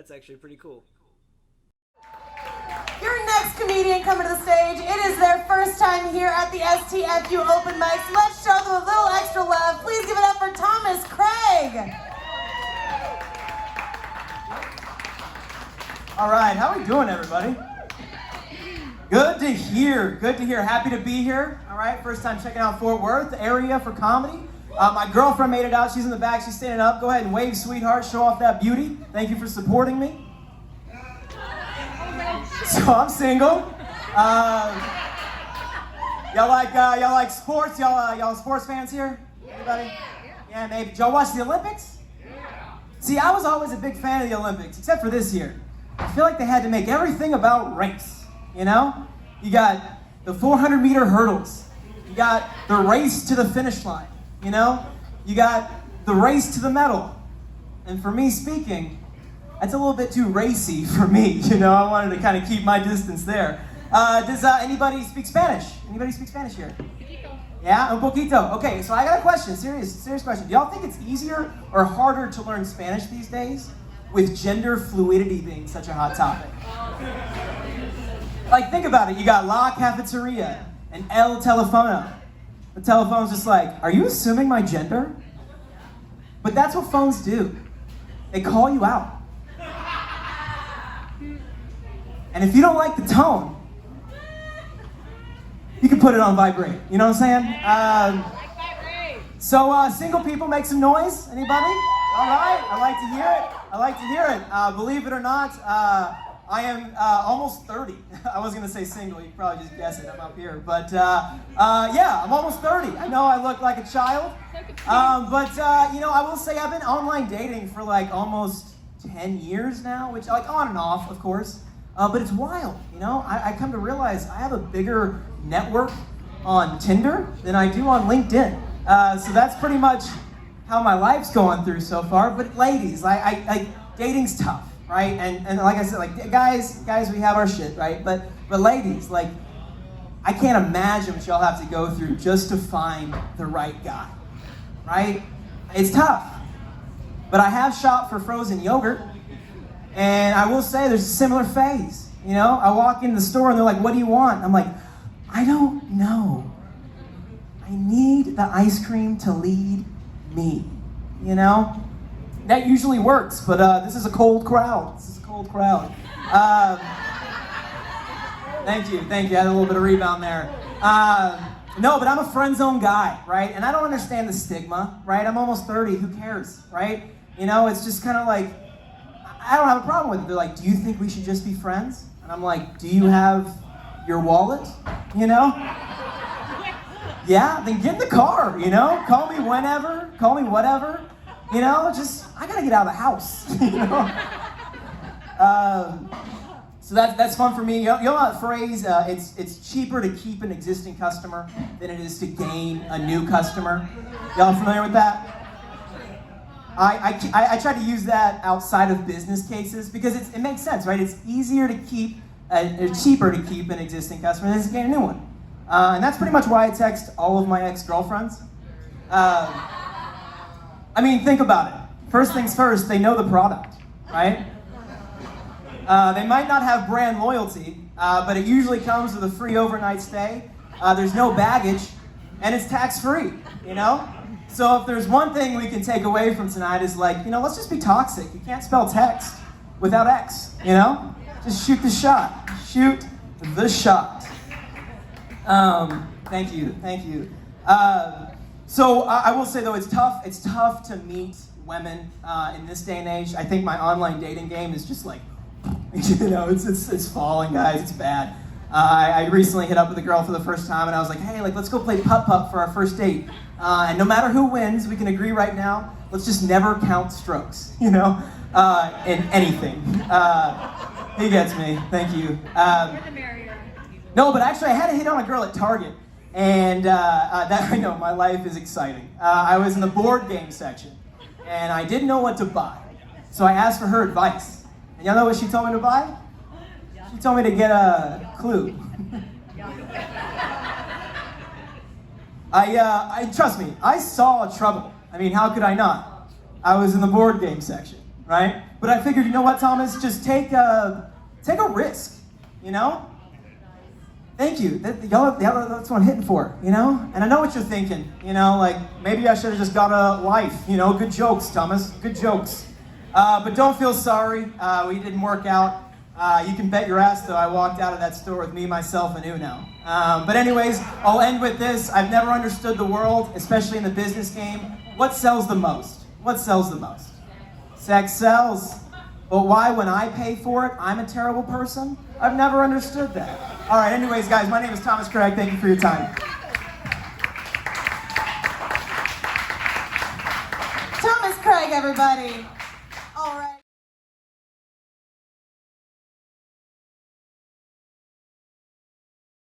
That's actually pretty cool. Your next comedian coming to the stage, it is their first time here at the STFU Open Mics. Let's show them a little extra love. Please give it up for Thomas Craig. All right, how are we doing, everybody? Good to hear, good to hear. Happy to be here. All right, first time checking out Fort Worth area for comedy. My girlfriend made it out. She's in the back. She's standing up. Go ahead and wave, sweetheart. Show off that beauty. Thank you for supporting me. So I'm single. Y'all like sports? Y'all sports fans here? Anybody? Yeah, maybe. Did y'all watch the Olympics? See, I was always a big fan of the Olympics, except for this year. I feel like they had to make everything about race, you know? You got the 400-meter hurdles. You got the race to the finish line, you know? You got the race to the medal. And for me speaking, that's a little bit too racy for me, you know? I wanted to kind of keep my distance there. Does anybody speak Spanish? Anybody speak Spanish here? Yeah, un poquito. Okay, so I got a question, serious question. Do y'all think it's easier or harder to learn Spanish these days with gender fluidity being such a hot topic? Like, think about it. You got La Cafeteria and El Telefono. The telephone's just like, are you assuming my gender? But that's what phones do. They call you out. And if you don't like the tone, you can put it on vibrate. You know what I'm saying? So single people, make some noise. Anybody? All right. I like to hear it. I like to hear it. Believe it or not, I am almost 30. I was going to say single. You can probably just guess it. I'm up here. But yeah, I'm almost 30. I know I look like a child. But you know, I will say I've been online dating for like almost 10 years now, which like on and off, of course. But it's wild, you know? I come to realize I have a bigger network on Tinder than I do on LinkedIn. So that's pretty much how my life's going through so far. But ladies, dating's tough, right? And like I said, like guys, we have our shit, right? But ladies, like, I can't imagine what y'all have to go through just to find the right guy, right? It's tough. But I have shopped for frozen yogurt. And I will say there's a similar phase, you know? I walk into the store and they're like, what do you want? I'm like, I don't know. I need the ice cream to lead me, you know? That usually works, but this is a cold crowd. Thank you. I had a little bit of rebound there. No, but I'm a friend zone guy, right? And I don't understand the stigma, right? I'm almost 30, who cares, right? You know, it's just kind of like, I don't have a problem with it. They're like, do you think we should just be friends? And I'm like, do you have your wallet? You know? Yeah, then get in the car, you know? Call me whenever, call me whatever. You know, just, I gotta get out of the house, you know? So that's fun for me. You know that phrase, it's cheaper to keep an existing customer than it is to gain a new customer? Y'all familiar with that? I try to use that outside of business cases because it makes sense, right? It's easier to keep, cheaper to keep an existing customer than to gain a new one. And that's pretty much why I text all of my ex-girlfriends. I mean, think about it. First things first, they know the product, right? They might not have brand loyalty, but it usually comes with a free overnight stay. There's no baggage, and it's tax-free, you know? So if there's one thing we can take away from tonight is like, you know, let's just be toxic. You can't spell text without X, you know? Just shoot the shot. Shoot the shot. Thank you. So I will say though, it's tough to meet women in this day and age. I think my online dating game is just like, you know, it's falling, guys, it's bad. I recently hit up with a girl for the first time and I was like, hey, like, let's go play putt-putt for our first date. And no matter who wins, we can agree right now, let's just never count strokes, you know, in anything. He gets me, thank you. No, but actually I had to hit on a girl at Target. And that, I know, my life is exciting. I was in the board game section and I didn't know what to buy. So I asked for her advice. And y'all know what she told me to buy? She told me to get a Clue. Trust me, I saw trouble. I mean, how could I not? I was in the board game section. right? But I figured, you know what, Thomas? Just take a risk, you know? Thank you. Y'all, that's what I'm hitting for, you know? And I know what you're thinking, you know, like maybe I should have just got a life, you know? Good jokes, Thomas. Good jokes. But don't feel sorry. We didn't work out. You can bet your ass, though, I walked out of that store with me, myself, and Uno. But anyways, I'll end with this. I've never understood the world, especially in the business game. What sells the most? What sells the most? Sex sells. But why, when I pay for it, I'm a terrible person? I've never understood that. All right, anyways, guys, my name is Thomas Craig. Thank you for your time. Thomas Craig, everybody.